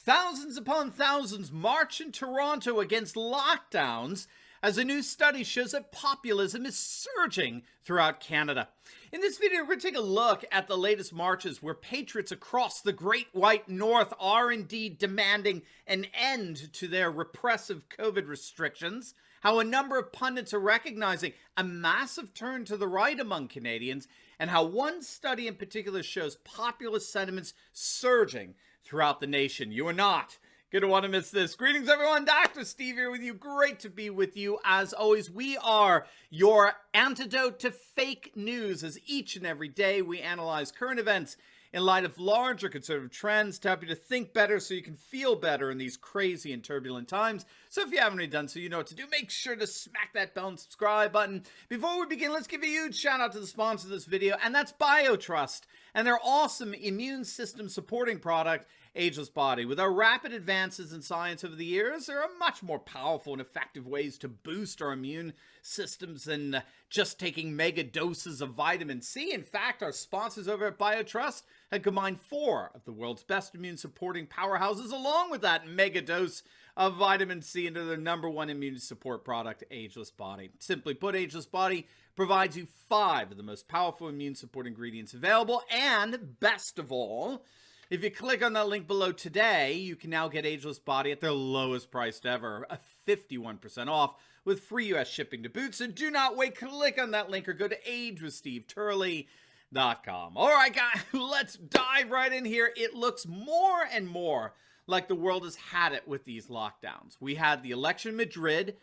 Thousands upon thousands march in Toronto against lockdowns as a new study shows that populism is surging throughout Canada. In this video, we're going to take a look at the latest marches where patriots across the Great White North are indeed demanding an end to their repressive COVID restrictions, how a number of pundits are recognizing a massive turn to the right among Canadians, and how one study in particular shows populist sentiments surging throughout the nation. You are not going to want to miss this. Greetings, everyone. Dr. Steve here with you. Great to be with you. As always, we are your antidote to fake news, as each and every day we analyze current events in light of larger conservative trends to help you to think better so you can feel better in these crazy and turbulent times. So if you haven't already done so, you know what to do. Make sure to smack that bell and subscribe button. Before we begin, let's give a huge shout out to the sponsor of this video, and that's BioTrust and their awesome immune system supporting product, Ageless Body. With our rapid advances in science over the years, there are much more powerful and effective ways to boost our immune systems than just taking mega doses of vitamin C. In fact, our sponsors over at BioTrust had combined 4 of the world's best immune supporting powerhouses along with that mega dose of vitamin C into their #1 immune support product, Ageless Body. Simply put, Ageless Body provides you 5 of the most powerful immune support ingredients available, and best of all, if you click on that link below today, you can now get Ageless Body at their lowest price ever, a 51% off with free US shipping to boot. So do not wait, click on that link or go to agewithsteveturley.com. All right, guys, let's dive right in here. It looks more and more like the world has had it with these lockdowns. We had the election in Madrid,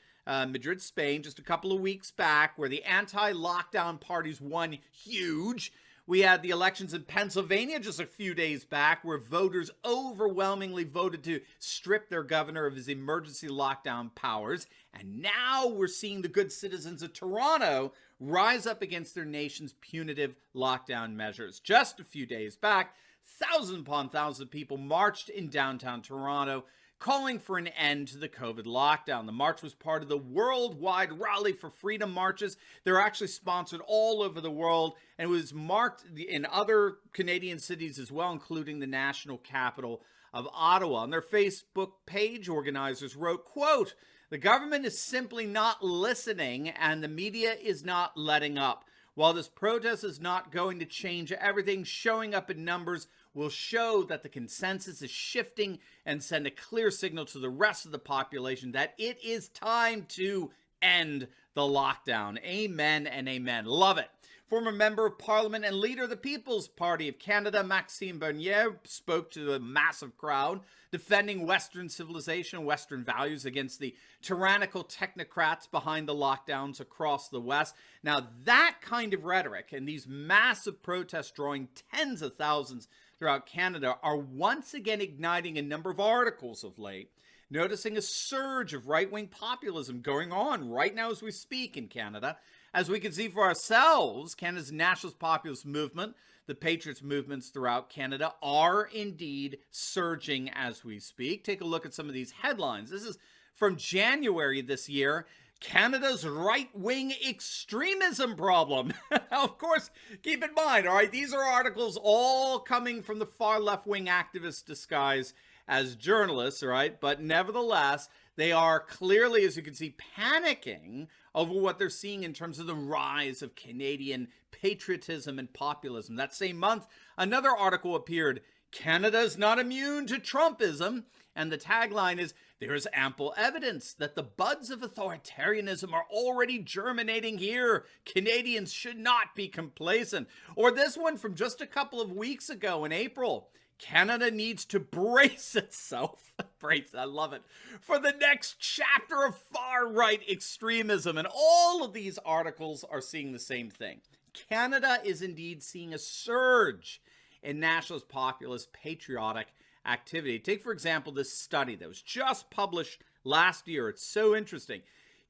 Spain, just a couple of weeks back, where the anti-lockdown parties won huge. We had the elections in Pennsylvania just a few days back, where voters overwhelmingly voted to strip their governor of his emergency lockdown powers. And now we're seeing the good citizens of Toronto rise up against their nation's punitive lockdown measures. Just a few days back, thousands upon thousands of people marched in downtown Toronto, calling for an end to the COVID lockdown. The march was part of the worldwide Rally for Freedom marches. They're actually sponsored all over the world, and it was marked in other Canadian cities as well, including the national capital of Ottawa. On their Facebook page, organizers wrote, quote, "The government is simply not listening and the media is not letting up. While this protest is not going to change everything, showing up in numbers will show that the consensus is shifting and send a clear signal to the rest of the population that it is time to end the lockdown." Amen and amen. Love it. Former Member of Parliament and leader of the People's Party of Canada, Maxime Bernier, spoke to the massive crowd, defending Western civilization and Western values against the tyrannical technocrats behind the lockdowns across the West. Now, that kind of rhetoric and these massive protests drawing tens of thousands throughout Canada are once again igniting a number of articles of late, noticing a surge of right-wing populism going on right now as we speak in Canada. As we can see for ourselves, Canada's nationalist populist movement, the Patriots movements throughout Canada, are indeed surging as we speak. Take a look at some of these headlines. This is from January this year. Canada's right-wing extremism problem. Now, of course, keep in mind, all right, these are articles all coming from the far left-wing activists disguised as journalists, all right? But nevertheless, they are clearly, as you can see, panicking over what they're seeing in terms of the rise of Canadian patriotism and populism. That same month, another article appeared, "Canada's not immune to Trumpism," and the tagline is, "There is ample evidence that the buds of authoritarianism are already germinating here. Canadians should not be complacent." Or this one from just a couple of weeks ago in April, "Canada needs to brace itself," brace, I love it, "for the next chapter of far-right extremism." And all of these articles are seeing the same thing. Canada is indeed seeing a surge in nationalist, populist, patriotic activity. Take, for example, this study that was just published last year. It's so interesting.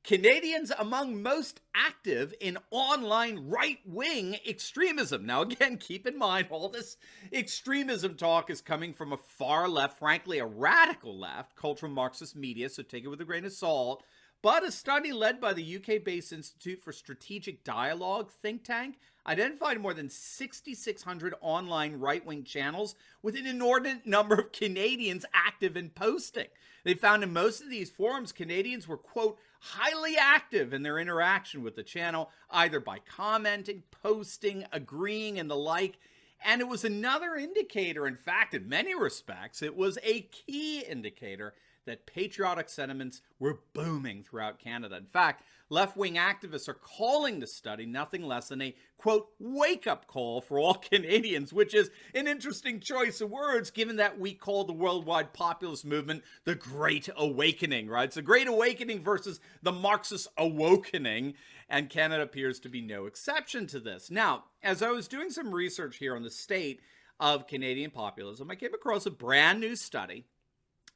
Canadians among most active in online right-wing extremism. Now, again, keep in mind, all this extremism talk is coming from a far left, frankly, a radical left, cultural Marxist media, so take it with a grain of salt. But a study led by the UK-based Institute for Strategic Dialogue think tank identified more than 6,600 online right-wing channels with an inordinate number of Canadians active in posting. They found in most of these forums, Canadians were, quote, highly active in their interaction with the channel, either by commenting, posting, agreeing, and the like. And it was another indicator, in fact, in many respects, it was a key indicator that patriotic sentiments were booming throughout Canada. In fact, left-wing activists are calling the study nothing less than a, quote, wake-up call for all Canadians, which is an interesting choice of words, given that we call the worldwide populist movement the Great Awakening, right? It's the Great Awakening versus the Marxist awakening, and Canada appears to be no exception to this. Now, as I was doing some research here on the state of Canadian populism, I came across a brand new study.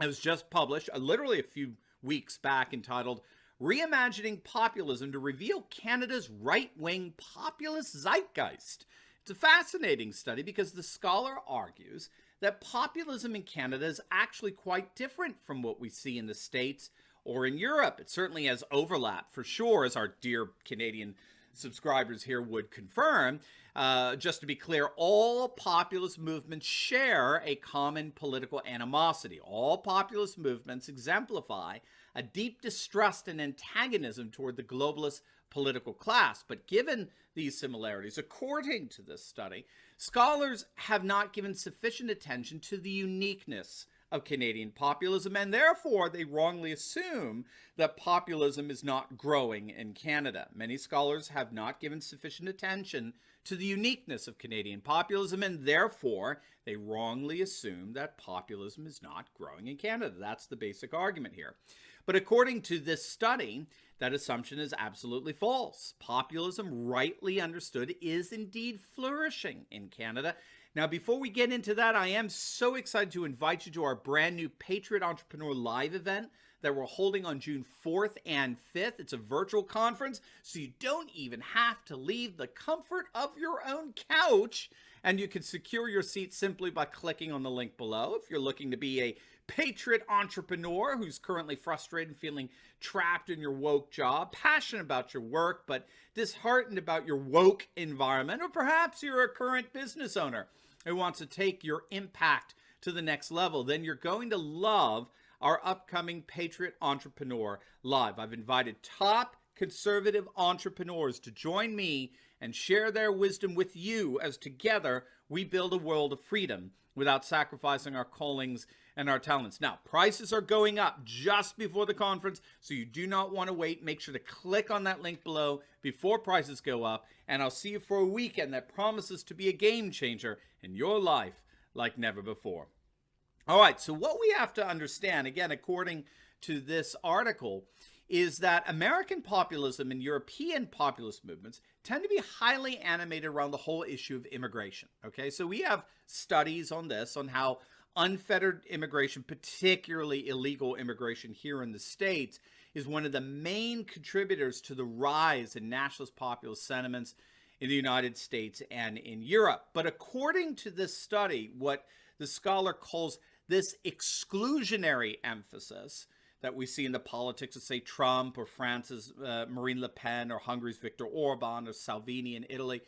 It was just published literally a few weeks back, entitled Reimagining Populism to Reveal Canada's Right-Wing Populist Zeitgeist. It's a fascinating study because the scholar argues that populism in Canada is actually quite different from what we see in the States or in Europe. It certainly has overlap, for sure, as our dear Canadian subscribers here would confirm. Just to be clear, all populist movements share a common political animosity. All populist movements exemplify a deep distrust and antagonism toward the globalist political class. But given these similarities, according to this study, scholars have not given sufficient attention to the uniqueness of Canadian populism, and therefore they wrongly assume that populism is not growing in Canada. Many scholars have not given sufficient attention to the uniqueness of Canadian populism, and therefore they wrongly assume that populism is not growing in Canada. That's the basic argument here. But according to this study, that assumption is absolutely false. Populism, rightly understood, is indeed flourishing in Canada. Now, before we get into that, I am so excited to invite you to our brand new Patriot Entrepreneur Live event that we're holding on June 4th and 5th. It's a virtual conference, so you don't even have to leave the comfort of your own couch, and you can secure your seat simply by clicking on the link below. If you're looking to be a patriot entrepreneur who's currently frustrated and feeling trapped in your woke job, passionate about your work, but disheartened about your woke environment, or perhaps you're a current business owner who wants to take your impact to the next level, then you're going to love our upcoming Patriot Entrepreneur Live. I've invited top conservative entrepreneurs to join me and share their wisdom with you as together we build a world of freedom without sacrificing our callings and our talents. Now, prices are going up just before the conference, so you do not want to wait. Make sure to click on that link below before prices go up, and I'll see you for a weekend that promises to be a game changer in your life like never before. All right, so what we have to understand, again, according to this article, is that American populism and European populist movements tend to be highly animated around the whole issue of immigration. Okay, so we have studies on this, on how unfettered immigration, particularly illegal immigration here in the States, is one of the main contributors to the rise in nationalist populist sentiments in the United States and in Europe. But according to this study, what the scholar calls this exclusionary emphasis that we see in the politics of, say, Trump or France's Marine Le Pen or Hungary's Viktor Orban or Salvini in Italy,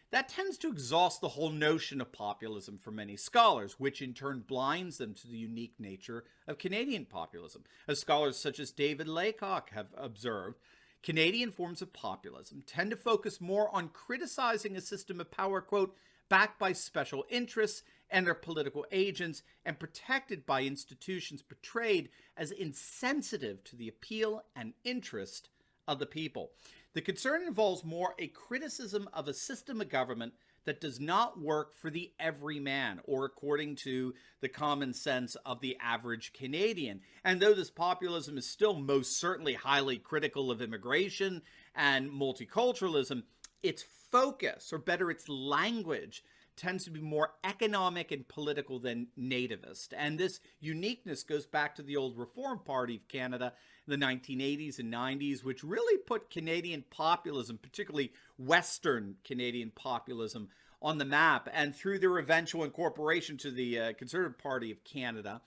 that tends to exhaust the whole notion of populism for many scholars, which in turn blinds them to the unique nature of Canadian populism. As scholars such as David Laycock have observed, Canadian forms of populism tend to focus more on criticizing a system of power, quote, backed by special interests and their political agents, and protected by institutions portrayed as insensitive to the appeal and interest of the people. The concern involves more a criticism of a system of government that does not work for the everyman, or according to the common sense of the average Canadian. And though this populism is still most certainly highly critical of immigration and multiculturalism, its focus, or better, its language, tends to be more economic and political than nativist. And this uniqueness goes back to the old Reform Party of Canada in the 1980s and 90s, which really put Canadian populism, particularly Western Canadian populism, on the map. And through their eventual incorporation to the Conservative Party of Canada,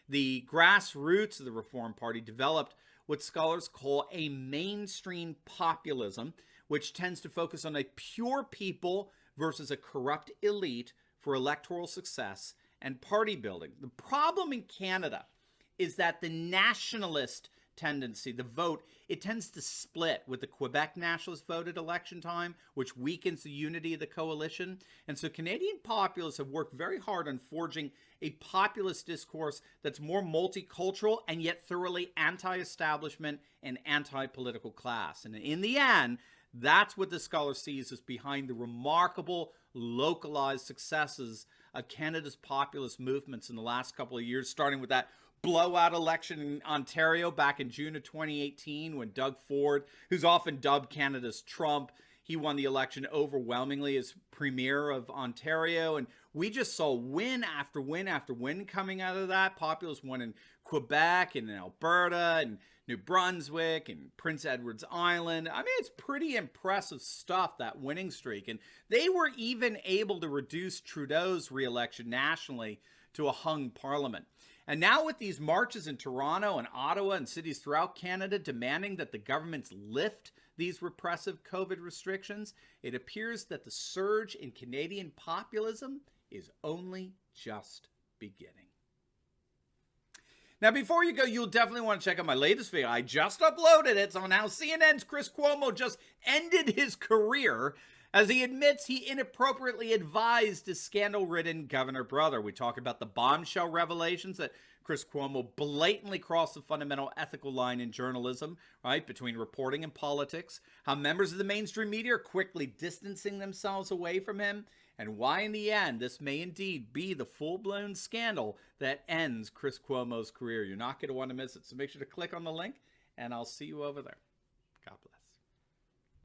the grassroots of the Reform Party developed what scholars call a mainstream populism, which tends to focus on a pure people versus a corrupt elite for electoral success and party building. The problem in Canada is that the nationalist tendency, the vote, it tends to split with the Quebec nationalists vote at election time, which weakens the unity of the coalition. And so Canadian populists have worked very hard on forging a populist discourse that's more multicultural and yet thoroughly anti-establishment and anti-political class. And in the end, that's what the scholar sees as behind the remarkable localized successes of Canada's populist movements in the last couple of years, starting with that blowout election in Ontario back in June of 2018 when Doug Ford, who's often dubbed Canada's Trump, he won the election overwhelmingly as Premier of Ontario. And we just saw win after win after win coming out of that. Populists won in Quebec and in Alberta and New Brunswick and Prince Edward's Island. I mean, it's pretty impressive stuff, that winning streak. And they were even able to reduce Trudeau's re-election nationally to a hung parliament. And now with these marches in Toronto and Ottawa and cities throughout Canada demanding that the governments lift these repressive COVID restrictions, it appears that the surge in Canadian populism is only just beginning. Now, before you go, you'll definitely want to check out my latest video. I just uploaded it. So now CNN's Chris Cuomo just ended his career as he admits he inappropriately advised his scandal-ridden governor brother. We talk about the bombshell revelations that Chris Cuomo blatantly crossed the fundamental ethical line in journalism, right, between reporting and politics, how members of the mainstream media are quickly distancing themselves away from him, and why in the end this may indeed be the full-blown scandal that ends Chris Cuomo's career. You're not going to want to miss it, so make sure to click on the link, and I'll see you over there.